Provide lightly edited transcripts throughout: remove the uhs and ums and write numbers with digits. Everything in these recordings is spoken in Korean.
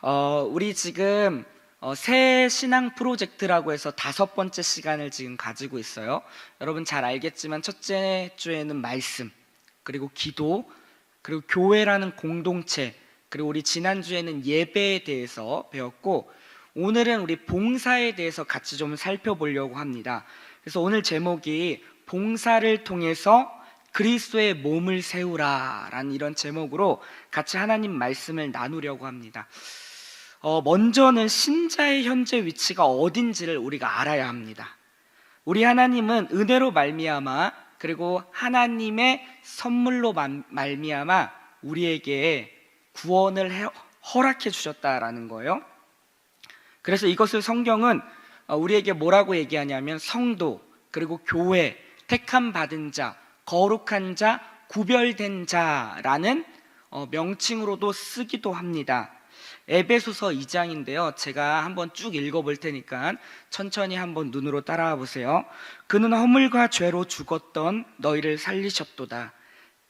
우리 지금 새 신앙 프로젝트라고 해서 5번째 시간을 지금 가지고 있어요. 여러분 잘 알겠지만 첫째 주에는 말씀, 그리고 기도, 그리고 교회라는 공동체, 그리고 우리 지난주에는 예배에 대해서 배웠고, 오늘은 우리 봉사에 대해서 같이 좀 살펴보려고 합니다. 그래서 오늘 제목이 봉사를 통해서 그리스도의 몸을 세우라 라는 이런 제목으로 같이 하나님 말씀을 나누려고 합니다. 먼저는 신자의 현재 위치가 어딘지를 우리가 알아야 합니다. 우리 하나님은 은혜로 말미암아, 그리고 하나님의 선물로 말미암아 우리에게 구원을 허락해 주셨다라는 거예요. 그래서 이것을 성경은 우리에게 뭐라고 얘기하냐면 성도, 그리고 교회, 택함 받은 자, 거룩한 자, 구별된 자라는 명칭으로도 쓰기도 합니다. 에베소서 2장인데요, 제가 한번 쭉 읽어볼 테니까 천천히 한번 눈으로 따라와 보세요. 그는 허물과 죄로 죽었던 너희를 살리셨도다.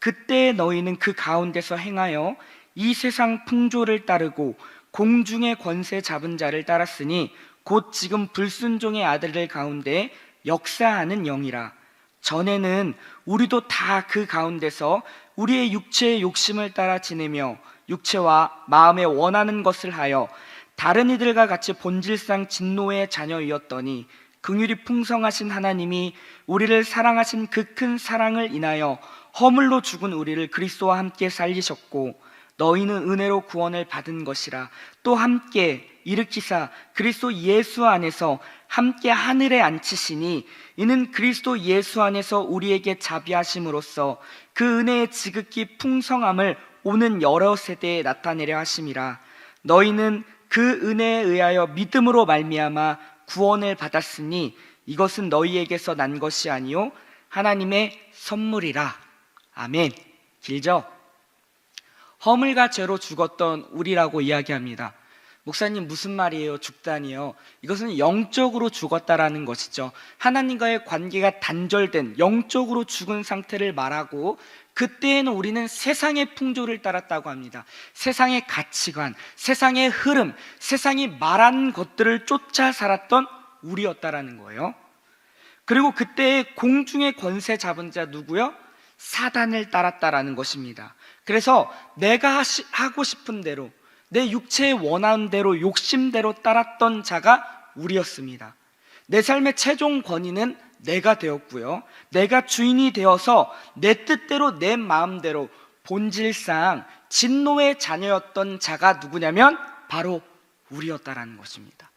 그때 너희는 그 가운데서 행하여 이 세상 풍조를 따르고 공중의 권세 잡은 자를 따랐으니 곧 지금 불순종의 아들들 가운데 역사하는 영이라. 전에는 우리도 다 그 가운데서 우리의 육체의 욕심을 따라 지내며 육체와 마음에 원하는 것을 하여 다른 이들과 같이 본질상 진노의 자녀이었더니 긍휼이 풍성하신 하나님이 우리를 사랑하신 그 큰 사랑을 인하여 허물로 죽은 우리를 그리스도와 함께 살리셨고, 너희는 은혜로 구원을 받은 것이라 또 함께 일으키사 그리스도 예수 안에서 함께 하늘에 앉히시니, 이는 그리스도 예수 안에서 우리에게 자비하심으로써 그 은혜의 지극히 풍성함을 오는 여러 세대에 나타내려 하심이라. 너희는 그 은혜에 의하여 믿음으로 말미암아 구원을 받았으니 이것은 너희에게서 난 것이 아니요 하나님의 선물이라. 아멘. 길죠? 허물과 죄로 죽었던 우리라고 이야기합니다. 목사님 무슨 말이에요? 죽다니요? 이것은 영적으로 죽었다라는 것이죠. 하나님과의 관계가 단절된 영적으로 죽은 상태를 말하고, 그때에는 우리는 세상의 풍조를 따랐다고 합니다. 세상의 가치관, 세상의 흐름, 세상이 말하는 것들을 쫓아 살았던 우리였다라는 거예요. 그리고 그때의 공중의 권세 잡은 자 누구요? 사단을 따랐다라는 것입니다. 그래서 내가 하고 싶은 대로, 내 육체의 원하는 대로, 욕심대로 따랐던 자가 우리였습니다. 내 삶의 최종 권위는 내가 되었고요, 내가 주인이 되어서 내 뜻대로, 내 마음대로 본질상 진노의 자녀였던 자가 누구냐면 바로 우리였다라는 것입니다.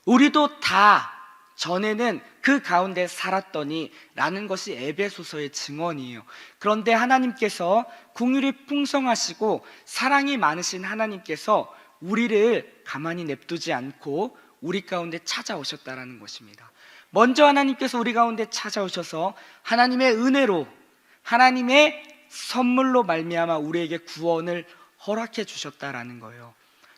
우리도 다 전에는 그 가운데 살았더니 라는 것이 에베소서의 증언이에요. 그런데 하나님께서 긍휼이 풍성하시고 사랑이 많으신 하나님께서 우리를 가만히 냅두지 않고 우리 가운데 찾아오셨다라는 것입니다. 먼저 하나님께서 우리 가운데 찾아오셔서 하나님의 은혜로, 하나님의 선물로 말미암아 우리에게 구원을 허락해 주셨다라는 거예요.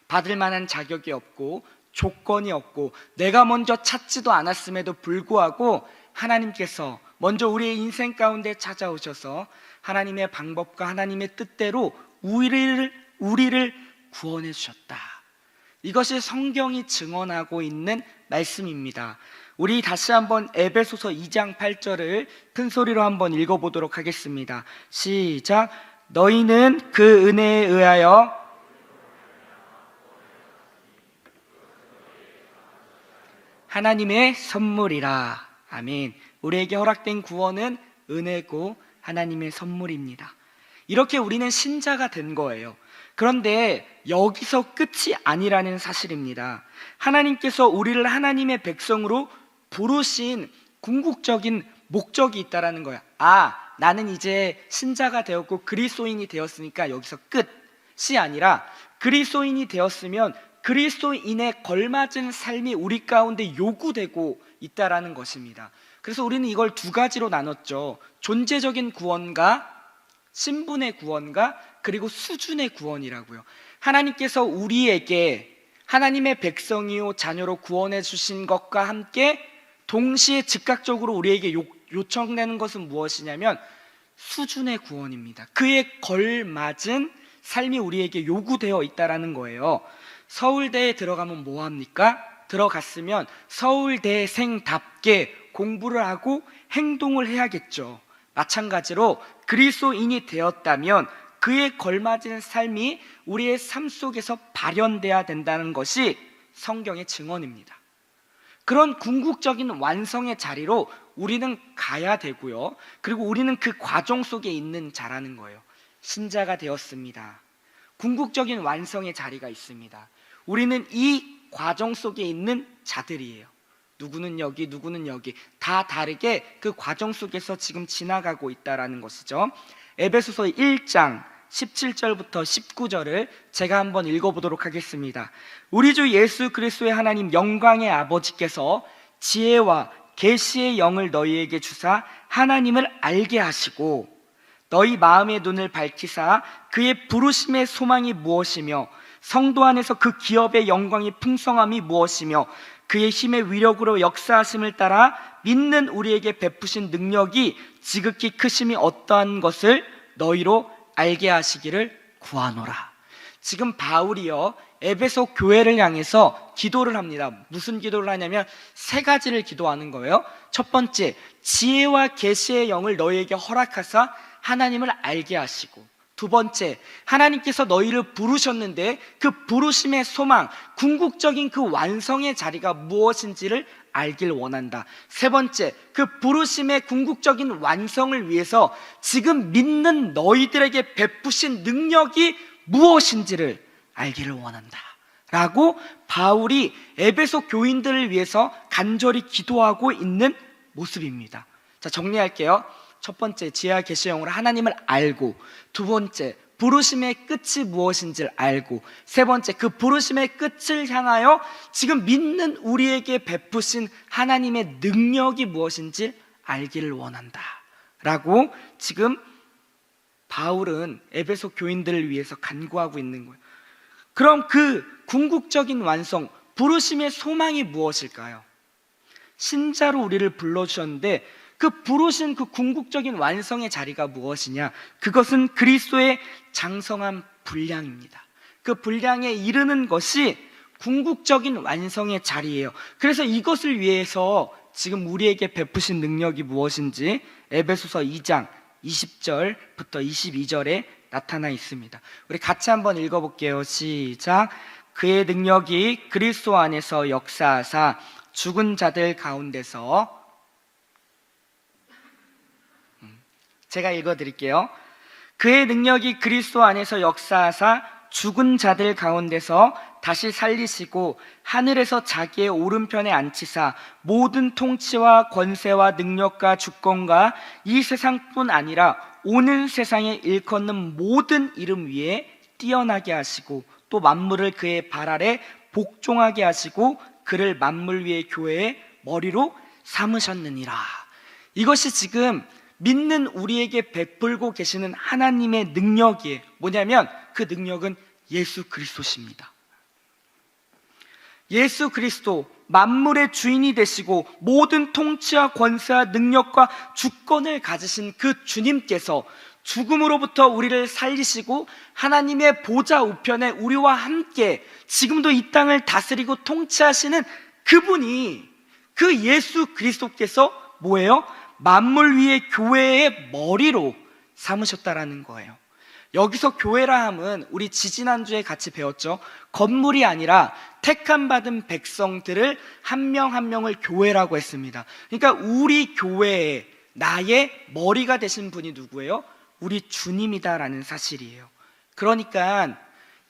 받을 만한 자격이 없고 조건이 없고 내가 먼저 찾지도 않았음에도 불구하고 하나님께서 먼저 우리의 인생 가운데 찾아오셔서 하나님의 방법과 하나님의 뜻대로 우리를 구원해 주셨다. 이것이 성경이 증언하고 있는 말씀입니다. 우리 다시 한번 에베소서 2장 8절을 큰 소리로 한번 읽어보도록 하겠습니다. 시작. 너희는 그 은혜에 의하여 하나님의 선물이라. 아멘. 우리에게 허락된 구원은 은혜고 하나님의 선물입니다. 이렇게 우리는 신자가 된 거예요. 그런데 여기서 끝이 아니라는 사실입니다. 하나님께서 우리를 하나님의 백성으로 부르신 궁극적인 목적이 있다라는 거야. 나는 이제 신자가 되었고 그리스도인이 되었으니까 여기서 끝이 아니라, 그리스도인이 되었으면 그리스도인에 걸맞은 삶이 우리 가운데 요구되고 있다라는 것입니다. 그래서 우리는 이걸 두 가지로 나눴죠. 존재적인 구원과 신분의 구원과 그리고 수준의 구원이라고요. 하나님께서 우리에게 하나님의 백성이요 자녀로 구원해 주신 것과 함께 동시에 즉각적으로 우리에게 요청되는 것은 무엇이냐면 수준의 구원입니다. 그에 걸맞은 삶이 우리에게 요구되어 있다라는 거예요. 서울대에 들어가면 뭐 합니까? 들어갔으면 서울대생답게 공부를 하고 행동을 해야겠죠. 마찬가지로 그리스도인이 되었다면 그에 걸맞은 삶이 우리의 삶 속에서 발현돼야 된다는 것이 성경의 증언입니다. 그런 궁극적인 완성의 자리로 우리는 가야 되고요. 그리고 우리는 그 과정 속에 있는 자라는 거예요. 신자가 되었습니다. 궁극적인 완성의 자리가 있습니다. 우리는 이 과정 속에 있는 자들이에요. 누구는 여기, 누구는 여기, 다 다르게 그 과정 속에서 지금 지나가고 있다는 것이죠. 에베소서 1장 17절부터 19절을 제가 한번 읽어보도록 하겠습니다. 우리 주 예수 그리스도의 하나님 영광의 아버지께서 지혜와 계시의 영을 너희에게 주사 하나님을 알게 하시고 너희 마음의 눈을 밝히사 그의 부르심의 소망이 무엇이며 성도 안에서 그 기업의 영광의 풍성함이 무엇이며 그의 힘의 위력으로 역사하심을 따라 믿는 우리에게 베푸신 능력이 지극히 크심이 어떠한 것을 너희로 알게 하시기를 구하노라. 지금 바울이요 에베소 교회를 향해서 기도를 합니다. 무슨 기도를 하냐면 세 가지를 기도하는 거예요. 첫 번째, 지혜와 계시의 영을 너희에게 허락하사 하나님을 알게 하시고, 두 번째, 하나님께서 너희를 부르셨는데 그 부르심의 소망, 궁극적인 그 완성의 자리가 무엇인지를 알길 원한다. 세 번째, 그 부르심의 궁극적인 완성을 위해서 지금 믿는 너희들에게 베푸신 능력이 무엇인지를 알기를 원한다 라고 바울이 에베소 교인들을 위해서 간절히 기도하고 있는 모습입니다. 자, 정리할게요. 첫 번째, 지혜와 계시의 영으로 하나님을 알고, 두 번째, 부르심의 끝이 무엇인지를 알고, 세 번째, 그 부르심의 끝을 향하여 지금 믿는 우리에게 베푸신 하나님의 능력이 무엇인지 알기를 원한다 라고 지금 바울은 에베소 교인들을 위해서 간구하고 있는 거예요. 그럼 그 궁극적인 완성, 부르심의 소망이 무엇일까요? 신자로 우리를 불러주셨는데 그 부르신 그 궁극적인 완성의 자리가 무엇이냐? 그것은 그리스도의 장성한 분량입니다. 그 분량에 이르는 것이 궁극적인 완성의 자리예요. 그래서 이것을 위해서 지금 우리에게 베푸신 능력이 무엇인지 에베소서 2장 20절부터 22절에 나타나 있습니다. 우리 같이 한번 읽어볼게요. 시작. 그의 능력이 그리스도 안에서 역사하사 죽은 자들 가운데서, 제가 읽어드릴게요. 그의 능력이 그리스도 안에서 역사하사 죽은 자들 가운데서 다시 살리시고 하늘에서 자기의 오른편에 앉히사 모든 통치와 권세와 능력과 주권과 이 세상뿐 아니라 오는 세상에 일컫는 모든 이름 위에 뛰어나게 하시고 또 만물을 그의 발 아래 복종하게 하시고 그를 만물 위의 교회의 머리로 삼으셨느니라. 이것이 지금 믿는 우리에게 베풀고 계시는 하나님의 능력이에요. 뭐냐면 그 능력은 예수 그리스도십니다. 예수 그리스도, 만물의 주인이 되시고 모든 통치와 권세와 능력과 주권을 가지신 그 주님께서 죽음으로부터 우리를 살리시고 하나님의 보좌 우편에 우리와 함께 지금도 이 땅을 다스리고 통치하시는 그분이, 그 예수 그리스도께서 뭐예요? 만물 위의 교회의 머리로 삼으셨다라는 거예요. 여기서 교회라 함은 우리 지지난주에 같이 배웠죠. 건물이 아니라 택함 받은 백성들을 한 명 한 명을 교회라고 했습니다. 그러니까 우리 교회의, 나의 머리가 되신 분이 누구예요? 우리 주님이다라는 사실이에요. 그러니까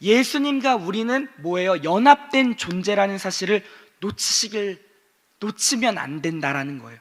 예수님과 우리는 뭐예요? 연합된 존재라는 사실을 놓치면 안 된다라는 거예요.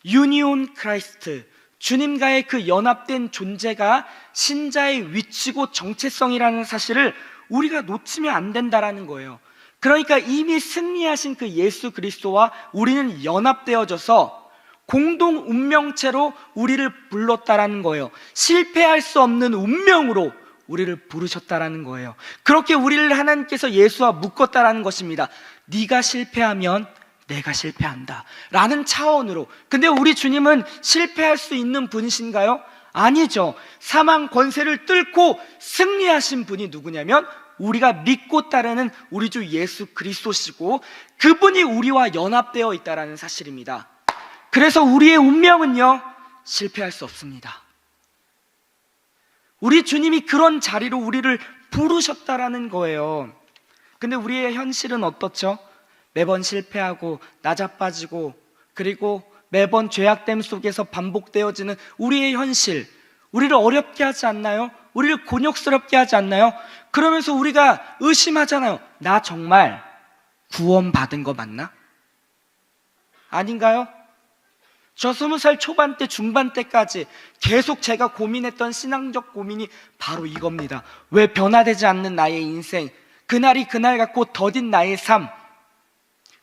유니온 크라이스트, 주님과의 그 연합된 존재가 신자의 위치고 정체성이라는 사실을 우리가 놓치면 안 된다라는 거예요. 그러니까 이미 승리하신 그 예수 그리스도와 우리는 연합되어져서 공동 운명체로 우리를 불렀다라는 거예요. 실패할 수 없는 운명으로 우리를 부르셨다라는 거예요. 그렇게 우리를 하나님께서 예수와 묶었다라는 것입니다. 네가 실패하면 내가 실패한다 라는 차원으로. 근데 우리 주님은 실패할 수 있는 분이신가요? 아니죠. 사망 권세를 뚫고 승리하신 분이 누구냐면 우리가 믿고 따르는 우리 주 예수 그리스도시고 그분이 우리와 연합되어 있다는 사실입니다. 그래서 우리의 운명은요, 실패할 수 없습니다. 우리 주님이 그런 자리로 우리를 부르셨다라는 거예요. 근데 우리의 현실은 어떻죠? 매번 실패하고 낮아빠지고 그리고 매번 죄악됨 속에서 반복되어지는 우리의 현실, 우리를 어렵게 하지 않나요? 우리를 곤욕스럽게 하지 않나요? 그러면서 우리가 의심하잖아요. 나 정말 구원받은 거 맞나? 아닌가요? 저 20살 초반 때 중반 때까지 계속 제가 고민했던 신앙적 고민이 바로 이겁니다. 왜 변화되지 않는 나의 인생, 그날이 그날 같고 더딘 나의 삶,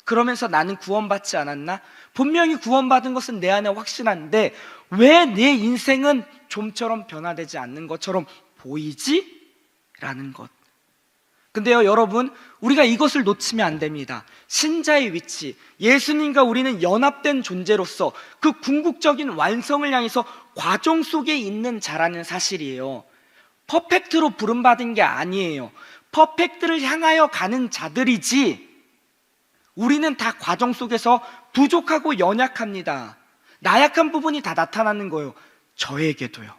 그러면서 나는 구원받지 않았나? 분명히 구원받은 것은 내 안에 확신한데 왜 내 인생은 좀처럼 변화되지 않는 것처럼 보이지? 라는 것. 근데요, 여러분, 우리가 이것을 놓치면 안 됩니다. 신자의 위치, 예수님과 우리는 연합된 존재로서 그 궁극적인 완성을 향해서 과정 속에 있는 자라는 사실이에요. 퍼펙트로 부름받은 게 아니에요. 퍼펙트를 향하여 가는 자들이지, 우리는 다 과정 속에서 부족하고 연약합니다. 나약한 부분이 다 나타나는 거예요. 저에게도요.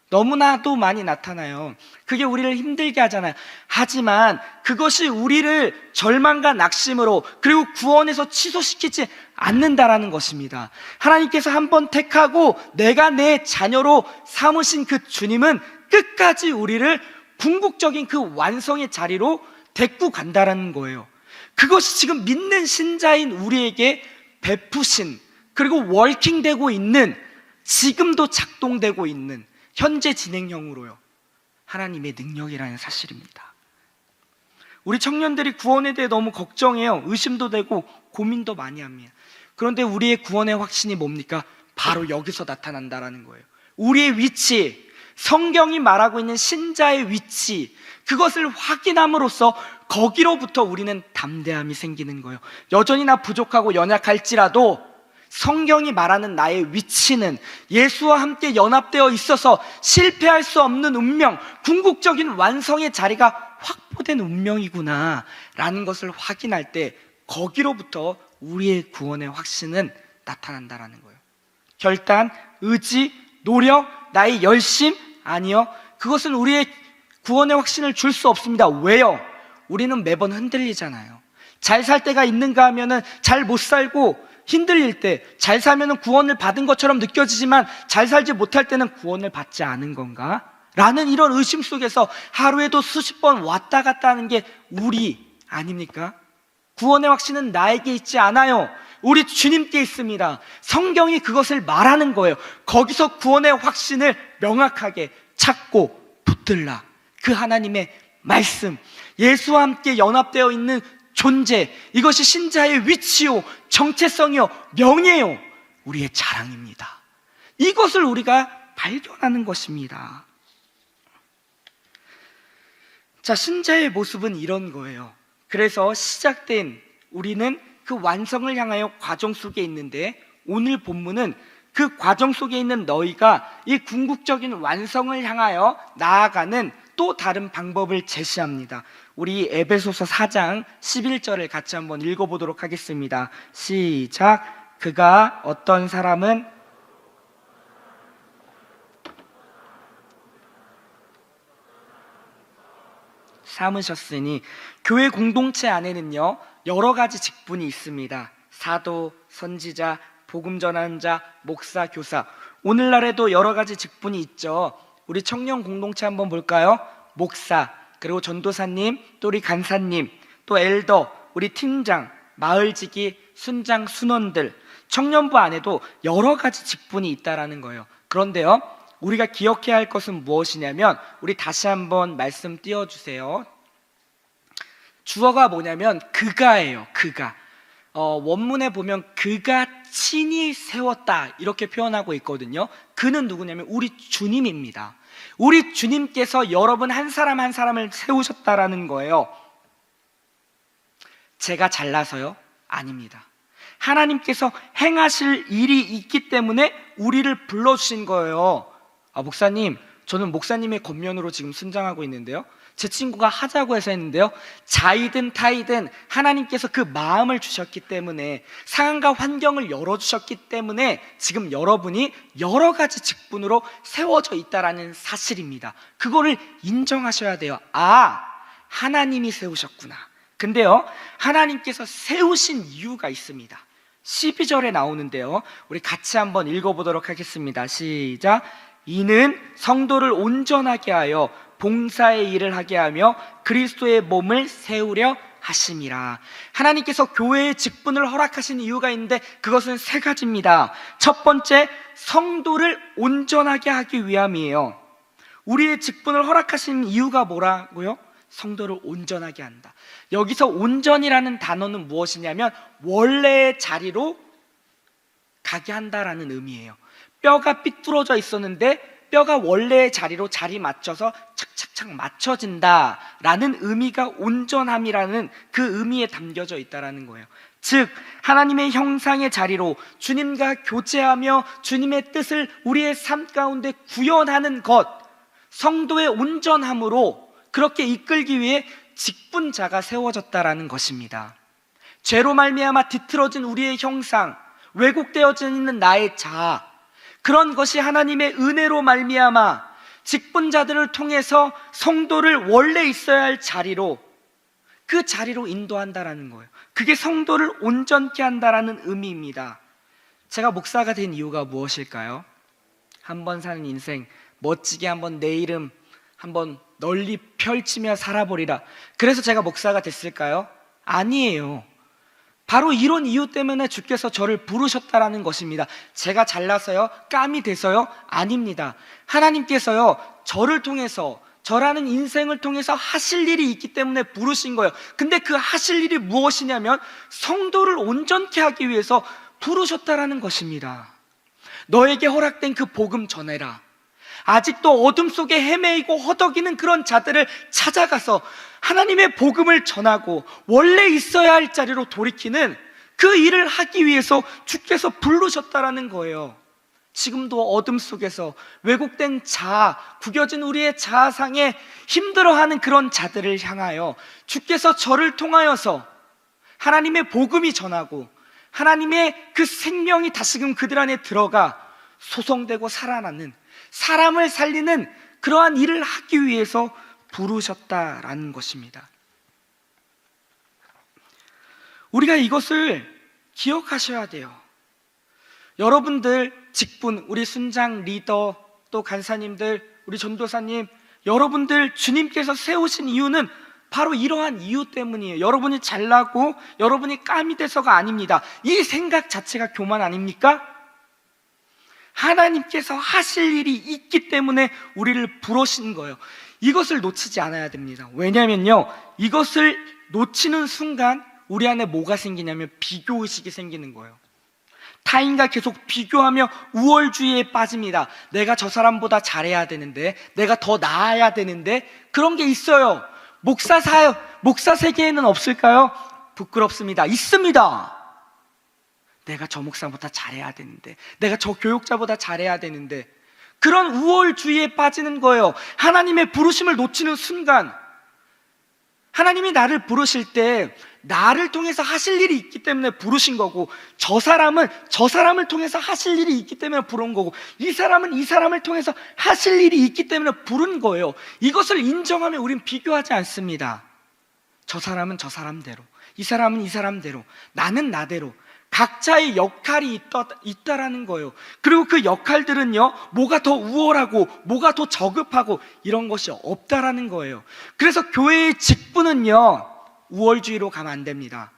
너무나도 많이 나타나요. 그게 우리를 힘들게 하잖아요. 하지만 그것이 우리를 절망과 낙심으로 그리고 구원에서 취소시키지 않는다라는 것입니다. 하나님께서 한번 택하고 내가 내 자녀로 삼으신 그 주님은 끝까지 우리를 궁극적인 그 완성의 자리로 데리고 간다라는 거예요. 그것이 지금 믿는 신자인 우리에게 베푸신, 그리고 워킹되고 있는, 지금도 작동되고 있는 현재 진행형으로요, 하나님의 능력이라는 사실입니다. 우리 청년들이 구원에 대해 너무 걱정해요. 의심도 되고 고민도 많이 합니다. 그런데 우리의 구원의 확신이 뭡니까? 바로 여기서 나타난다라는 거예요. 우리의 위치, 성경이 말하고 있는 신자의 위치, 그것을 확인함으로써 거기로부터 우리는 담대함이 생기는 거예요. 여전히 나 부족하고 연약할지라도 성경이 말하는 나의 위치는 예수와 함께 연합되어 있어서 실패할 수 없는 운명, 궁극적인 완성의 자리가 확보된 운명이구나 라는 것을 확인할 때 거기로부터 우리의 구원의 확신은 나타난다라는 거예요. 결단, 의지, 노력, 나의 열심? 아니요. 그것은 우리의 구원의 확신을 줄 수 없습니다. 왜요? 우리는 매번 흔들리잖아요. 잘 살 때가 있는가 하면은 잘 못 살고, 힘들릴 때 잘 살면은 구원을 받은 것처럼 느껴지지만 잘 살지 못할 때는 구원을 받지 않은 건가? 라는 이런 의심 속에서 하루에도 수십 번 왔다 갔다 하는 게 우리 아닙니까? 구원의 확신은 나에게 있지 않아요. 우리 주님께 있습니다. 성경이 그것을 말하는 거예요. 거기서 구원의 확신을 명확하게 찾고 붙들라. 그 하나님의 말씀, 예수와 함께 연합되어 있는 존재, 이것이 신자의 위치요, 정체성이요, 명예요, 우리의 자랑입니다. 이것을 우리가 발견하는 것입니다. 자, 신자의 모습은 이런 거예요. 그래서 시작된 우리는 그 완성을 향하여 과정 속에 있는데, 오늘 본문은 그 과정 속에 있는 너희가 이 궁극적인 완성을 향하여 나아가는 또 다른 방법을 제시합니다. 우리 에베소서 4장 11절을 같이 한번 읽어보도록 하겠습니다. 시작. 그가 어떤 사람은 삼으셨으니, 교회 공동체 안에는요 여러 가지 직분이 있습니다. 사도, 선지자, 복음 전하는 자, 목사, 교사. 오늘날에도 여러 가지 직분이 있죠. 우리 청년 공동체 한번 볼까요? 목사, 그리고 전도사님, 또 우리 간사님, 또 엘더, 우리 팀장, 마을지기, 순장, 순원들, 청년부 안에도 여러 가지 직분이 있다라는 거예요. 그런데요, 우리가 기억해야 할 것은 무엇이냐면, 우리 다시 한번 말씀 띄워주세요. 주어가 뭐냐면 그가예요. 그가. 원문에 보면 그가 친히 세웠다 이렇게 표현하고 있거든요. 그는 누구냐면 우리 주님입니다. 우리 주님께서 여러분 한 사람 한 사람을 세우셨다라는 거예요. 제가 잘나서요? 아닙니다. 하나님께서 행하실 일이 있기 때문에 우리를 불러주신 거예요. 목사님, 저는 목사님의 겉면으로 지금 순장하고 있는데요, 제 친구가 하자고 해서 했는데요, 자이든 타이든 하나님께서 그 마음을 주셨기 때문에, 상황과 환경을 열어주셨기 때문에 지금 여러분이 여러 가지 직분으로 세워져 있다라는 사실입니다. 그거를 인정하셔야 돼요. 아, 하나님이 세우셨구나. 근데요, 하나님께서 세우신 이유가 있습니다. 12절에 나오는데요, 우리 같이 한번 읽어보도록 하겠습니다. 시작. 이는 성도를 온전하게 하여 봉사의 일을 하게 하며 그리스도의 몸을 세우려 하심이라. 하나님께서 교회의 직분을 허락하신 이유가 있는데 그것은 세 가지입니다. 첫 번째, 성도를 온전하게 하기 위함이에요. 우리의 직분을 허락하신 이유가 뭐라고요? 성도를 온전하게 한다. 여기서 온전이라는 단어는 무엇이냐면 원래의 자리로 가게 한다라는 의미예요. 뼈가 삐뚤어져 있었는데 뼈가 원래의 자리로 자리 맞춰서 착착착 맞춰진다라는 의미가 온전함이라는 그 의미에 담겨져 있다라는 거예요. 즉 하나님의 형상의 자리로 주님과 교제하며 주님의 뜻을 우리의 삶 가운데 구현하는 것, 성도의 온전함으로 그렇게 이끌기 위해 직분자가 세워졌다라는 것입니다. 죄로 말미암아 뒤틀어진 우리의 형상, 왜곡되어져 있는 나의 자아, 그런 것이 하나님의 은혜로 말미암아 직분자들을 통해서 성도를 원래 있어야 할 자리로, 그 자리로 인도한다라는 거예요. 그게 성도를 온전케 한다라는 의미입니다. 제가 목사가 된 이유가 무엇일까요? 한번 사는 인생 멋지게 한번 내 이름 한번 널리 펼치며 살아보리라. 그래서 제가 목사가 됐을까요? 아니에요. 바로 이런 이유 때문에 주께서 저를 부르셨다라는 것입니다. 제가 잘나서요? 깜이 돼서요? 아닙니다. 하나님께서요, 저를 통해서, 저라는 인생을 통해서 하실 일이 있기 때문에 부르신 거예요. 근데 그 하실 일이 무엇이냐면 성도를 온전케 하기 위해서 부르셨다라는 것입니다. 너에게 허락된 그 복음 전해라. 아직도 어둠 속에 헤매이고 허덕이는 그런 자들을 찾아가서 하나님의 복음을 전하고 원래 있어야 할 자리로 돌이키는 그 일을 하기 위해서 주께서 부르셨다라는 거예요. 지금도 어둠 속에서 왜곡된 자아, 구겨진 우리의 자아상에 힘들어하는 그런 자들을 향하여 주께서 저를 통하여서 하나님의 복음이 전하고 하나님의 그 생명이 다시금 그들 안에 들어가 소성되고 살아나는, 사람을 살리는 그러한 일을 하기 위해서 부르셨다라는 것입니다. 우리가 이것을 기억하셔야 돼요. 여러분들 직분, 우리 순장, 리더, 또 간사님들, 우리 전도사님, 여러분들 주님께서 세우신 이유는 바로 이러한 이유 때문이에요. 여러분이 잘나고 여러분이 깜이 돼서가 아닙니다. 이 생각 자체가 교만 아닙니까? 하나님께서 하실 일이 있기 때문에 우리를 부르신 거예요. 이것을 놓치지 않아야 됩니다. 왜냐면요, 이것을 놓치는 순간 우리 안에 뭐가 생기냐면 비교의식이 생기는 거예요. 타인과 계속 비교하며 우월주의에 빠집니다. 내가 저 사람보다 잘해야 되는데, 내가 더 나아야 되는데, 그런 게 있어요. 목사 세계에는 없을까요? 부끄럽습니다. 있습니다. 내가 저 목사보다 잘해야 되는데, 내가 저 교육자보다 잘해야 되는데, 그런 우월주의에 빠지는 거예요. 하나님의 부르심을 놓치는 순간, 하나님이 나를 부르실 때 나를 통해서 하실 일이 있기 때문에 부르신 거고, 저 사람을 통해서 하실 일이 있기 때문에 부른 거고, 이 사람은 이 사람을 통해서 하실 일이 있기 때문에 부른 거예요. 이것을 인정하면 우린 비교하지 않습니다. 저 사람은 저 사람대로, 이 사람은 이 사람대로, 나는 나대로 각자의 역할이 있다라는 거예요. 그리고 그 역할들은요, 뭐가 더 우월하고 뭐가 더 저급하고 이런 것이 없다라는 거예요. 그래서 교회의 직분은요, 우월주의로 가면 안 됩니다.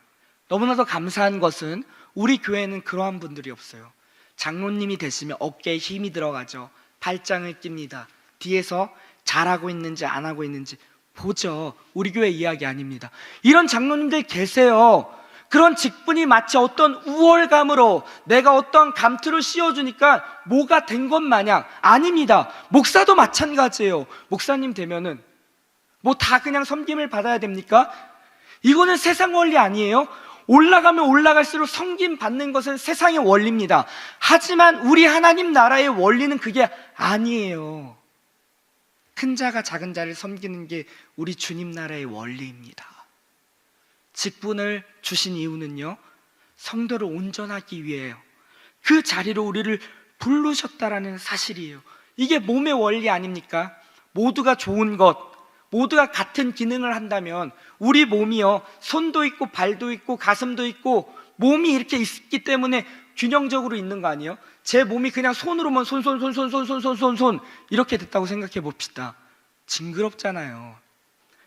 너무나도 감사한 것은 우리 교회는 그러한 분들이 없어요. 장로님이 되시면 어깨에 힘이 들어가죠. 발장을 낍니다. 뒤에서 잘하고 있는지 안 하고 있는지 보죠. 우리 교회 이야기 아닙니다. 이런 장로님들 계세요. 그런 직분이 마치 어떤 우월감으로 내가 어떤 감투를 씌워주니까 뭐가 된 것 마냥, 아닙니다. 목사도 마찬가지예요. 목사님 되면은 뭐 다 그냥 섬김을 받아야 됩니까? 이거는 세상 원리 아니에요. 올라가면 올라갈수록 섬김 받는 것은 세상의 원리입니다. 하지만 우리 하나님 나라의 원리는 그게 아니에요. 큰 자가 작은 자를 섬기는 게 우리 주님 나라의 원리입니다. 직분을 주신 이유는요, 성도를 온전하기 위해요. 그 자리로 우리를 부르셨다라는 사실이에요. 이게 몸의 원리 아닙니까? 모두가 좋은 것, 모두가 같은 기능을 한다면 우리 몸이요, 손도 있고 발도 있고 가슴도 있고 몸이 이렇게 있기 때문에 균형적으로 있는 거 아니에요? 제 몸이 그냥 손으로만 손 이렇게 됐다고 생각해 봅시다. 징그럽잖아요.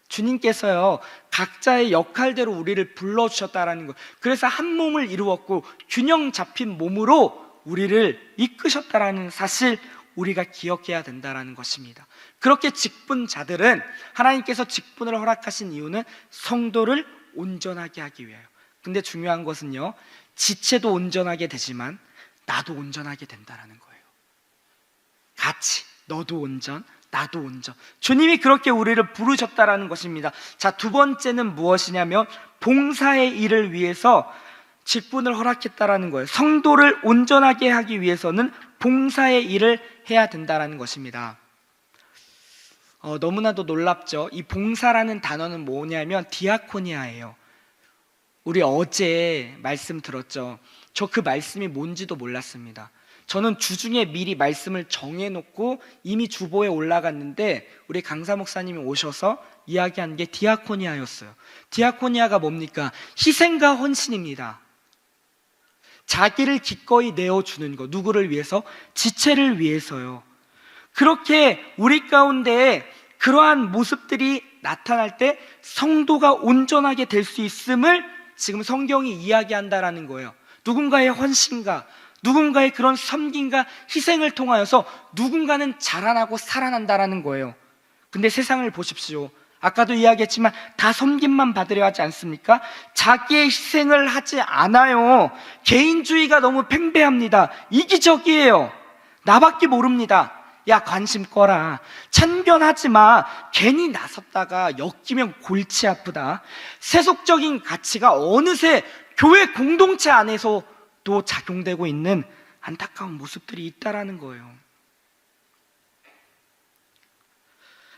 주님께서요, 각자의 역할대로 우리를 불러주셨다라는 거예요. 그래서 한 몸을 이루었고 균형 잡힌 몸으로 우리를 이끄셨다라는 사실, 우리가 기억해야 된다라는 것입니다. 그렇게 직분자들은, 하나님께서 직분을 허락하신 이유는 성도를 온전하게 하기 위하여. 근데 중요한 것은요, 지체도 온전하게 되지만 나도 온전하게 된다라는 거예요. 같이, 너도 온전, 나도 온전. 주님이 그렇게 우리를 부르셨다라는 것입니다. 자, 두 번째는 무엇이냐면 봉사의 일을 위해서 직분을 허락했다라는 거예요. 성도를 온전하게 하기 위해서는 봉사의 일을 해야 된다라는 것입니다. 너무나도 놀랍죠. 이 봉사라는 단어는 뭐냐면 디아코니아예요. 우리 어제 말씀 들었죠. 저 그 말씀이 뭔지도 몰랐습니다. 저는 주중에 미리 말씀을 정해놓고 이미 주보에 올라갔는데 우리 강사 목사님이 오셔서 이야기한 게 디아코니아였어요. 디아코니아가 뭡니까? 희생과 헌신입니다. 자기를 기꺼이 내어주는 것. 누구를 위해서? 지체를 위해서요. 그렇게 우리 가운데 그러한 모습들이 나타날 때 성도가 온전하게 될 수 있음을 지금 성경이 이야기한다라는 거예요. 누군가의 헌신과 누군가의 그런 섬김과 희생을 통하여서 누군가는 자라나고 살아난다라는 거예요. 근데 세상을 보십시오. 아까도 이야기했지만 다 섬김만 받으려 하지 않습니까? 자기의 희생을 하지 않아요. 개인주의가 너무 팽배합니다. 이기적이에요. 나밖에 모릅니다. 야, 관심 꺼라. 참견하지 마. 괜히 나섰다가 엮이면 골치 아프다. 세속적인 가치가 어느새 교회 공동체 안에서도 작용되고 있는 안타까운 모습들이 있다라는 거예요.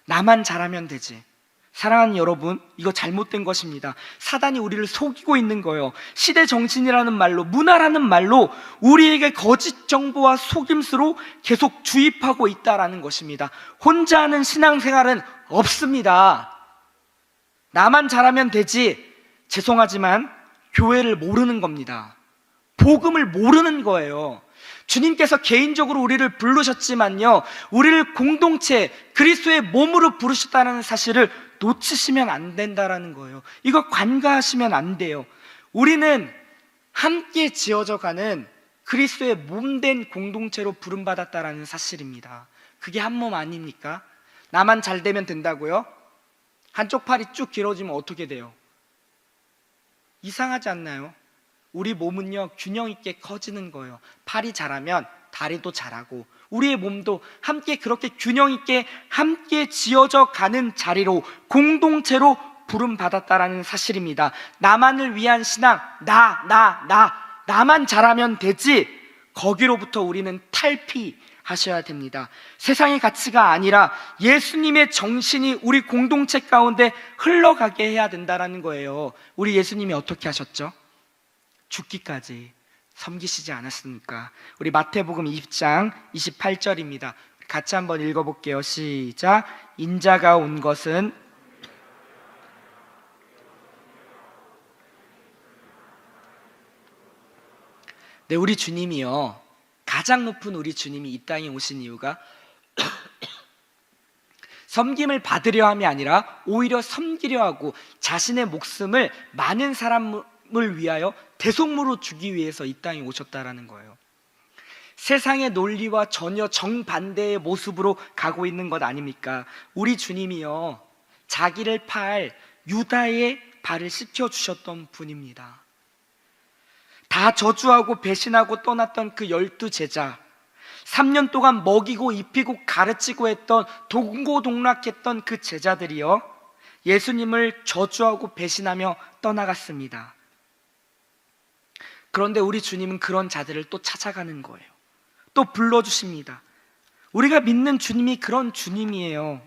나만 잘하면 되지. 사랑하는 여러분, 이거 잘못된 것입니다. 사단이 우리를 속이고 있는 거예요. 시대 정신이라는 말로, 문화라는 말로 우리에게 거짓 정보와 속임수로 계속 주입하고 있다라는 것입니다. 혼자 하는 신앙생활은 없습니다. 나만 잘하면 되지. 죄송하지만 교회를 모르는 겁니다. 복음을 모르는 거예요. 주님께서 개인적으로 우리를 부르셨지만요, 우리를 공동체, 그리스도의 몸으로 부르셨다는 사실을 놓치시면 안 된다라는 거예요. 이거 간과하시면 안 돼요. 우리는 함께 지어져가는 그리스도의 몸된 공동체로 부름받았다라는 사실입니다. 그게 한 몸 아닙니까? 나만 잘 되면 된다고요? 한쪽 팔이 쭉 길어지면 어떻게 돼요? 이상하지 않나요? 우리 몸은요, 균형 있게 커지는 거예요. 팔이 자라면 다리도 자라고, 우리의 몸도 함께 그렇게 균형 있게 함께 지어져 가는 자리로, 공동체로 부름받았다라는 사실입니다. 나만을 위한 신앙, 나만 잘하면 되지, 거기로부터 우리는 탈피하셔야 됩니다. 세상의 가치가 아니라 예수님의 정신이 우리 공동체 가운데 흘러가게 해야 된다는 거예요. 우리 예수님이 어떻게 하셨죠? 죽기까지 섬기시지 않았습니까? 우리 마태복음 20장 28절입니다. 같이 한번 읽어볼게요. 시작. 인자가 온 것은 네, 우리 주님이요, 가장 높은 우리 주님이 이 땅에 오신 이유가 섬김을 받으려 함이 아니라 오히려 섬기려 하고 자신의 목숨을 많은 사람을 위하여 대속물로 주기 위해서 이 땅에 오셨다라는 거예요. 세상의 논리와 전혀 정반대의 모습으로 가고 있는 것 아닙니까? 우리 주님이요, 자기를 팔 유다의 발을 씻겨주셨던 분입니다. 다 저주하고 배신하고 떠났던 그 12제자, 3년 동안 먹이고 입히고 가르치고 했던, 동고동락했던 그 제자들이요, 예수님을 저주하고 배신하며 떠나갔습니다. 그런데 우리 주님은 그런 자들을 또 찾아가는 거예요. 또 불러주십니다. 우리가 믿는 주님이 그런 주님이에요.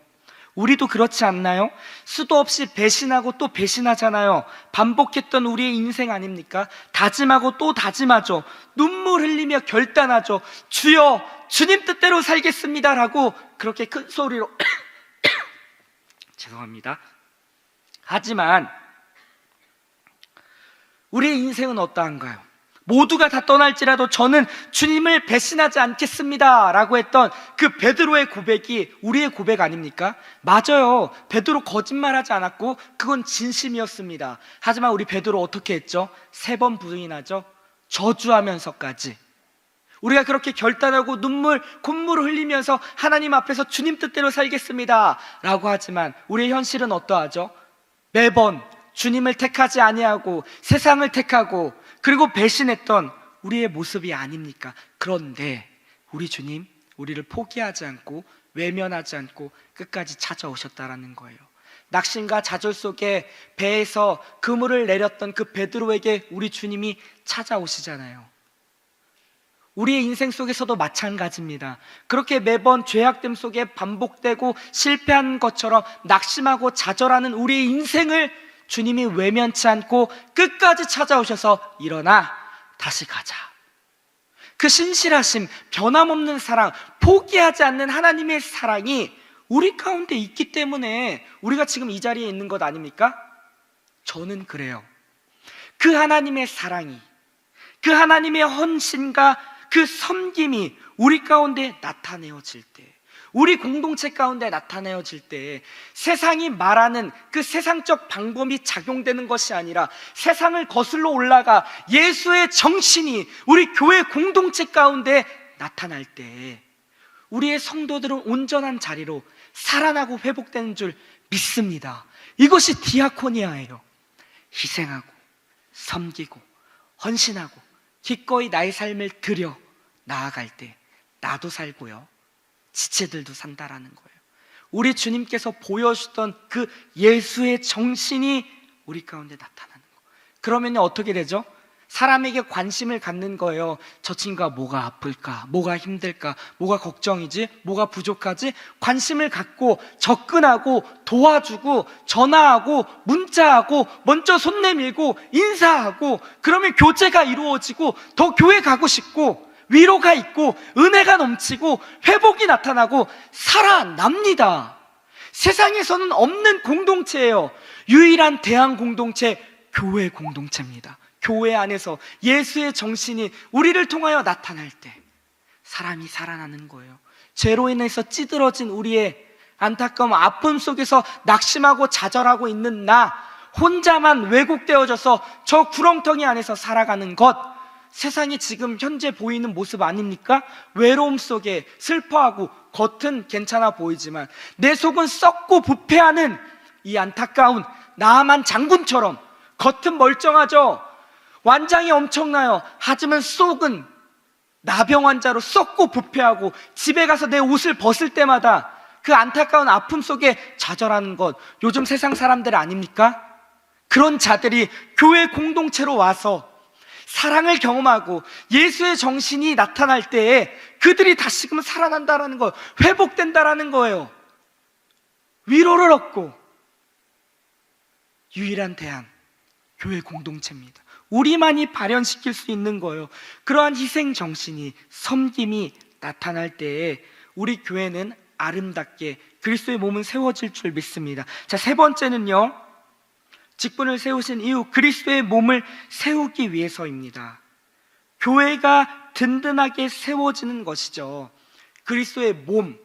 우리도 그렇지 않나요? 수도 없이 배신하고 또 배신하잖아요. 반복했던 우리의 인생 아닙니까? 다짐하고 또 다짐하죠. 눈물 흘리며 결단하죠. 주여, 주님 뜻대로 살겠습니다라고 그렇게 큰 소리로 죄송합니다. 하지만 우리의 인생은 어떠한가요? 모두가 다 떠날지라도 저는 주님을 배신하지 않겠습니다 라고 했던 그 베드로의 고백이 우리의 고백 아닙니까? 맞아요. 베드로 거짓말하지 않았고 그건 진심이었습니다. 하지만 우리 베드로 어떻게 했죠? 3번 부인하죠. 저주하면서까지. 우리가 그렇게 결단하고 콧물을 흘리면서 하나님 앞에서 주님 뜻대로 살겠습니다 라고 하지만 우리의 현실은 어떠하죠? 매번 주님을 택하지 아니하고 세상을 택하고 그리고 배신했던 우리의 모습이 아닙니까? 그런데 우리 주님, 우리를 포기하지 않고 외면하지 않고 끝까지 찾아오셨다라는 거예요. 낙심과 좌절 속에 배에서 그물을 내렸던 그 베드로에게 우리 주님이 찾아오시잖아요. 우리의 인생 속에서도 마찬가지입니다. 그렇게 매번 죄악됨 속에 반복되고 실패한 것처럼 낙심하고 좌절하는 우리의 인생을 주님이 외면치 않고 끝까지 찾아오셔서 일어나 다시 가자. 그 신실하심, 변함없는 사랑, 포기하지 않는 하나님의 사랑이 우리 가운데 있기 때문에 우리가 지금 이 자리에 있는 것 아닙니까? 저는 그래요. 그 하나님의 사랑이, 그 하나님의 헌신과 그 섬김이 우리 가운데 나타내어질 때, 우리 공동체 가운데 나타내어질 때 세상이 말하는 그 세상적 방법이 작용되는 것이 아니라 세상을 거슬러 올라가 예수의 정신이 우리 교회 공동체 가운데 나타날 때 우리의 성도들은 온전한 자리로 살아나고 회복되는 줄 믿습니다. 이것이 디아코니아예요. 희생하고 섬기고 헌신하고 기꺼이 나의 삶을 드려 나아갈 때 나도 살고요, 지체들도 산다라는 거예요. 우리 주님께서 보여주셨던 그 예수의 정신이 우리 가운데 나타나는 거. 그러면 어떻게 되죠? 사람에게 관심을 갖는 거예요. 저 친구가 뭐가 아플까? 뭐가 힘들까? 뭐가 걱정이지? 뭐가 부족하지? 관심을 갖고 접근하고 도와주고 전화하고 문자하고 먼저 손 내밀고 인사하고 그러면 교제가 이루어지고 더 교회 가고 싶고 위로가 있고 은혜가 넘치고 회복이 나타나고 살아납니다. 세상에서는 없는 공동체예요. 유일한 대한 공동체, 교회 공동체입니다. 교회 안에서 예수의 정신이 우리를 통하여 나타날 때 사람이 살아나는 거예요. 죄로 인해서 찌들어진 우리의 안타까움, 아픔 속에서 낙심하고 좌절하고 있는 나 혼자만 왜곡되어져서 저 구렁텅이 안에서 살아가는 것, 세상이 지금 현재 보이는 모습 아닙니까? 외로움 속에 슬퍼하고 겉은 괜찮아 보이지만 내 속은 썩고 부패하는 이 안타까운 나아만 장군처럼 겉은 멀쩡하죠. 완장이 엄청나요. 하지만 속은 나병 환자로 썩고 부패하고 집에 가서 내 옷을 벗을 때마다 그 안타까운 아픔 속에 좌절하는 것, 요즘 세상 사람들 아닙니까? 그런 자들이 교회 공동체로 와서 사랑을 경험하고 예수의 정신이 나타날 때에 그들이 다시금 살아난다라는 거예요. 회복된다라는 거예요. 위로를 얻고 유일한 대안, 교회 공동체입니다. 우리만이 발현시킬 수 있는 거예요. 그러한 희생 정신이, 섬김이 나타날 때에 우리 교회는 아름답게 그리스도의 몸은 세워질 줄 믿습니다. 자, 3번째는요, 직분을 세우신 이유, 그리스도의 몸을 세우기 위해서입니다. 교회가 든든하게 세워지는 것이죠. 그리스도의 몸,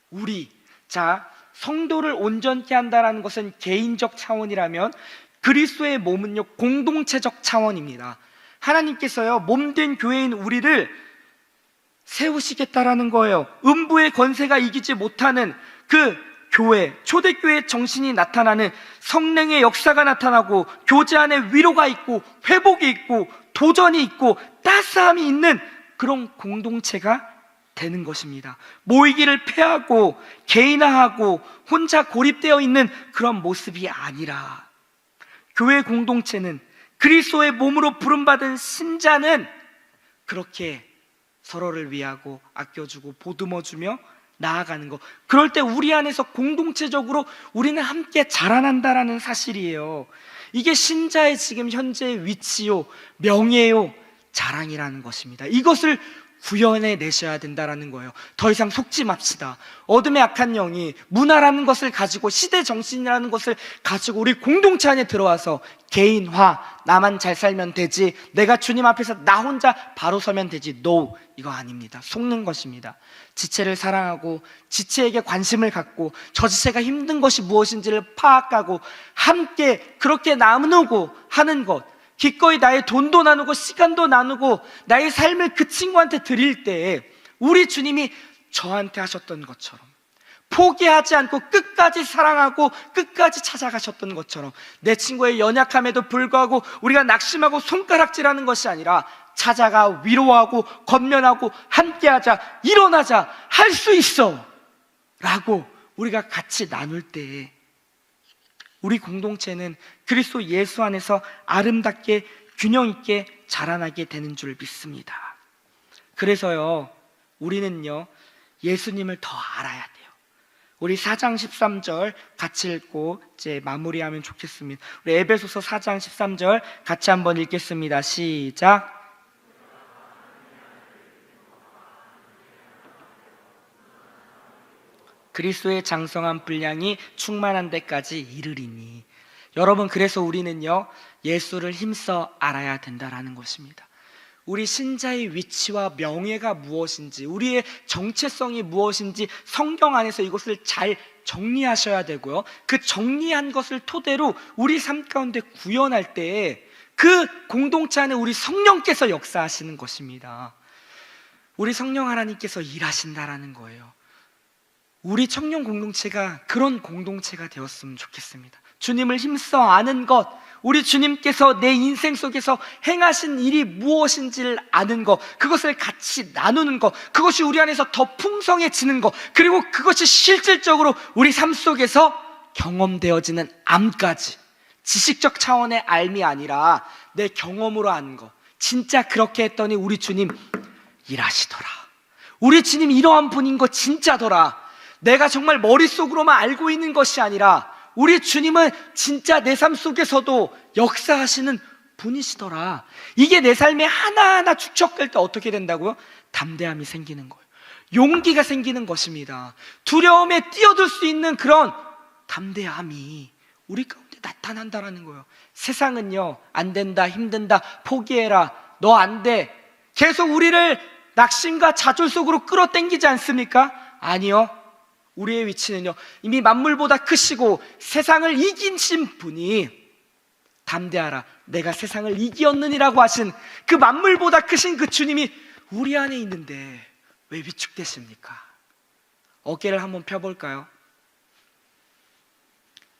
우리. 자, 성도를 온전케 한다는 것은 개인적 차원이라면 그리스도의 몸은요, 공동체적 차원입니다. 하나님께서요, 몸된 교회인 우리를 세우시겠다라는 거예요. 음부의 권세가 이기지 못하는 그 교회, 초대교회의 정신이 나타나는 성령의 역사가 나타나고 교제 안에 위로가 있고 회복이 있고 도전이 있고 따스함이 있는 그런 공동체가 되는 것입니다. 모이기를 패하고 개인화하고 혼자 고립되어 있는 그런 모습이 아니라 교회 공동체는 그리스도의 몸으로 부름받은 신자는 그렇게 서로를 위하고 아껴주고 보듬어주며 나아가는 거. 그럴 때 우리 안에서 공동체적으로 우리는 함께 자라난다라는 사실이에요. 이게 신자의 지금 현재의 위치요, 명예요, 자랑이라는 것입니다. 이것을 구현해 내셔야 된다라는 거예요. 더 이상 속지 맙시다. 어둠의 악한 영이 문화라는 것을 가지고, 시대 정신이라는 것을 가지고 우리 공동체 안에 들어와서 개인화, 나만 잘 살면 되지, 내가 주님 앞에서 나 혼자 바로 서면 되지. No, 이거 아닙니다. 속는 것입니다. 지체를 사랑하고 지체에게 관심을 갖고 저 지체가 힘든 것이 무엇인지를 파악하고 함께 그렇게 나누고 하는 것, 기꺼이 나의 돈도 나누고 시간도 나누고 나의 삶을 그 친구한테 드릴 때 우리 주님이 저한테 하셨던 것처럼, 포기하지 않고 끝까지 사랑하고 끝까지 찾아가셨던 것처럼, 내 친구의 연약함에도 불구하고 우리가 낙심하고 손가락질하는 것이 아니라 찾아가 위로하고 권면하고 함께하자, 일어나자, 할 수 있어 라고 우리가 같이 나눌 때 우리 공동체는 그리스도 예수 안에서 아름답게 균형 있게 자라나게 되는 줄 믿습니다. 그래서요, 우리는요 예수님을 더 알아야 돼요. 우리 4장 13절 같이 읽고 이제 마무리하면 좋겠습니다. 우리 에베소서 4장 13절 같이 한번 읽겠습니다. 시작. 그리스도의 장성한 분량이 충만한 데까지 이르리니. 여러분, 그래서 우리는요 예수를 힘써 알아야 된다라는 것입니다. 우리 신자의 위치와 명예가 무엇인지, 우리의 정체성이 무엇인지 성경 안에서 이것을 잘 정리하셔야 되고요, 그 정리한 것을 토대로 우리 삶 가운데 구현할 때 그 공동체 안에 우리 성령께서 역사하시는 것입니다. 우리 성령 하나님께서 일하신다라는 거예요. 우리 청년 공동체가 그런 공동체가 되었으면 좋겠습니다. 주님을 힘써 아는 것, 우리 주님께서 내 인생 속에서 행하신 일이 무엇인지를 아는 것, 그것을 같이 나누는 것, 그것이 우리 안에서 더 풍성해지는 것, 그리고 그것이 실질적으로 우리 삶 속에서 경험되어지는 암까지, 지식적 차원의 알미 아니라 내 경험으로 아는 것. 진짜 그렇게 했더니 우리 주님 일하시더라, 우리 주님 이러한 분인 거 진짜더라, 내가 정말 머릿속으로만 알고 있는 것이 아니라 우리 주님은 진짜 내 삶 속에서도 역사하시는 분이시더라. 이게 내 삶에 하나하나 축적될 때 어떻게 된다고요? 담대함이 생기는 거예요. 용기가 생기는 것입니다. 두려움에 뛰어들 수 있는 그런 담대함이 우리 가운데 나타난다라는 거예요. 세상은요, 안 된다, 힘든다, 포기해라, 너 안 돼, 계속 우리를 낙심과 좌절 속으로 끌어당기지 않습니까? 아니요, 우리의 위치는요, 이미 만물보다 크시고 세상을 이기신 분이 담대하라, 내가 세상을 이기었느니라고 하신 그 만물보다 크신 그 주님이 우리 안에 있는데 왜 위축되십니까? 어깨를 한번 펴볼까요?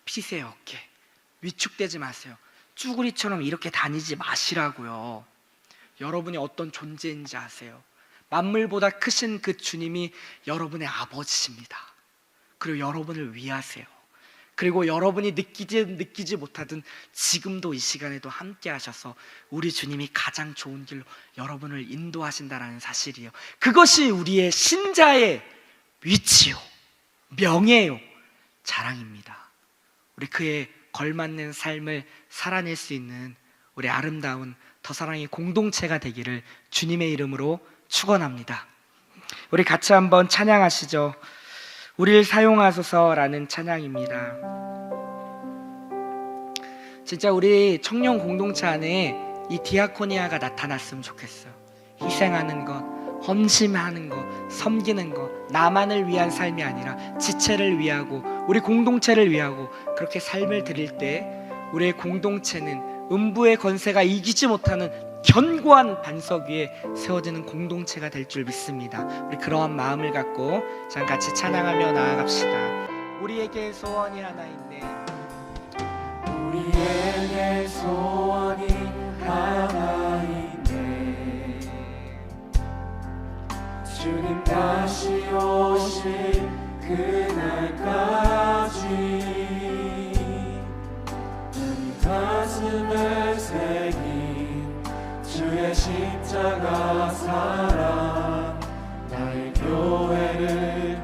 피세요. 어깨 위축되지 마세요. 쭈구리처럼 이렇게 다니지 마시라고요. 여러분이 어떤 존재인지 아세요? 만물보다 크신 그 주님이 여러분의 아버지십니다. 그리고 여러분을 위하세요. 그리고 여러분이 느끼지 못하든 지금도 이 시간에도 함께 하셔서 우리 주님이 가장 좋은 길로 여러분을 인도하신다는 사실이에요. 그것이 우리의 신자의 위치요, 명예요, 자랑입니다. 우리 그에 걸맞는 삶을 살아낼 수 있는 우리 아름다운 더 사랑의 공동체가 되기를 주님의 이름으로 축원합니다. 우리 같이 한번 찬양하시죠. 우리를 사용하소서라는 찬양입니다. 진짜 우리 청년 공동체 안에 이 디아코니아가 나타났으면 좋겠어요. 희생하는 것, 헌신하는 것, 섬기는 것, 나만을 위한 삶이 아니라 지체를 위하고 우리 공동체를 위하고 그렇게 삶을 드릴 때 우리의 공동체는 음부의 권세가 이기지 못하는 견고한 반석 위에 세워지는 공동체가 될 줄 믿습니다. 우리 그러한 마음을 갖고 자, 같이 찬양하며 나아갑시다. 우리에게 소원이 하나 있네. 우리에게 소원이 하나 있네. 주님 다시 오실 그날까지 내 가슴에 새긴 주의 십자가 사랑, 나의 교회를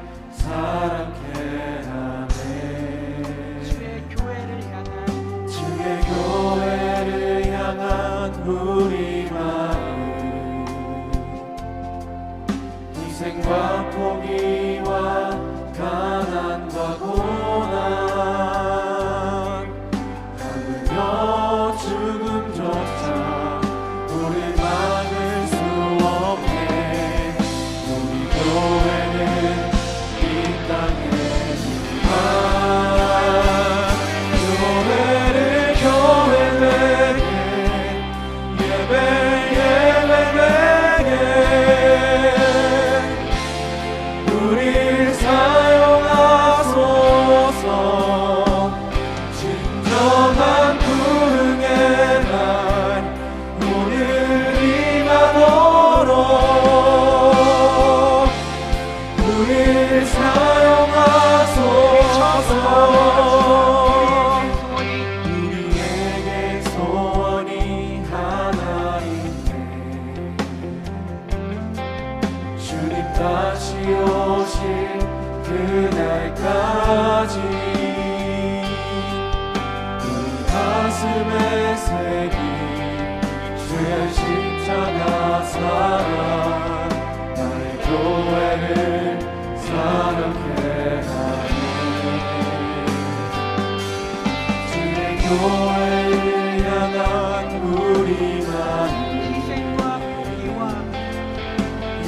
교회를 향한 우리만을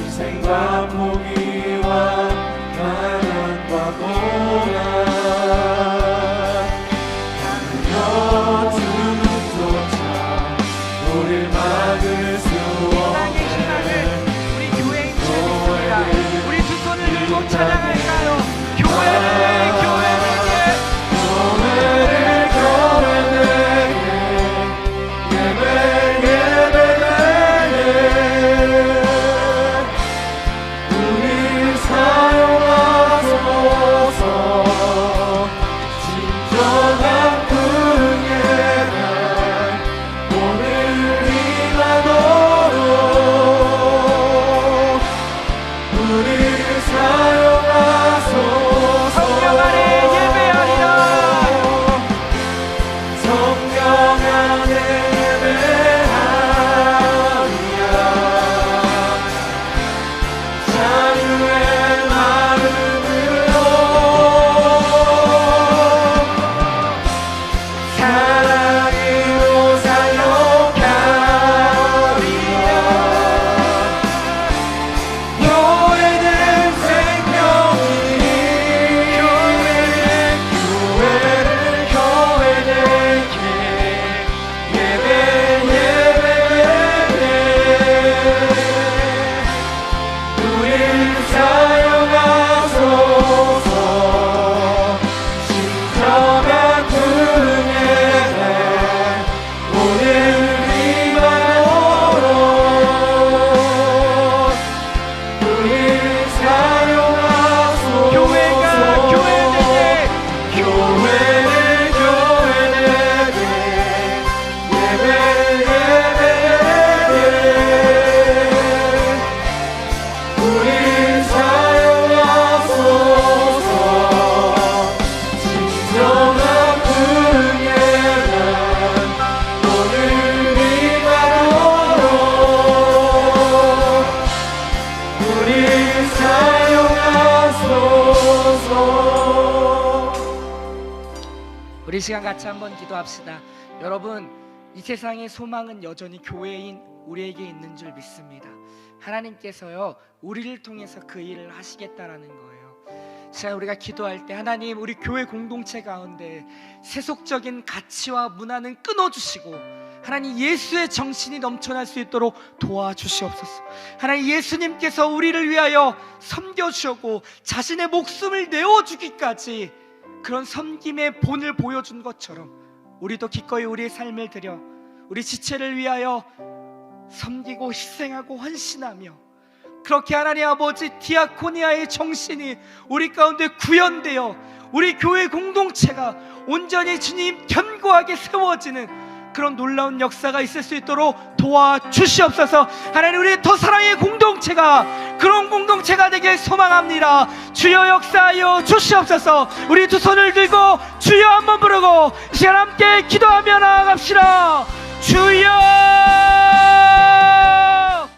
희생과 포기와 가난과 고난 하늘여 두 눈조차 우릴 막을 수 세상의 신앙을 우리 교회인들 믿습니다. 우리 두 손을 들고 찬양할까요? 교회를 우리 시간 같이 한번 기도합시다. 여러분, 이 세상의 소망은 여전히 교회인 우리에게 있는 줄 믿습니다. 하나님께서요, 우리를 통해서 그 일을 하시겠다라는 거예요. 자, 우리가 기도할 때 하나님, 우리 교회 공동체 가운데 세속적인 가치와 문화는 끊어주시고 하나님, 예수의 정신이 넘쳐날 수 있도록 도와주시옵소서. 하나님, 예수님께서 우리를 위하여 섬겨주셨고 자신의 목숨을 내어주기까지 그런 섬김의 본을 보여준 것처럼 우리도 기꺼이 우리의 삶을 들여 우리 지체를 위하여 섬기고 희생하고 헌신하며, 그렇게 하나님 아버지 디아코니아의 정신이 우리 가운데 구현되어 우리 교회 공동체가 온전히 주님 견고하게 세워지는 그런 놀라운 역사가 있을 수 있도록 도와주시옵소서. 하나님, 우리 더 사랑의 공동체가 그런 공동체가 되길 소망합니다. 주여 역사하여 주시옵소서. 우리 두 손을 들고 주여 한번 부르고 이 시간 함께 기도하며 나아갑시다. 주여.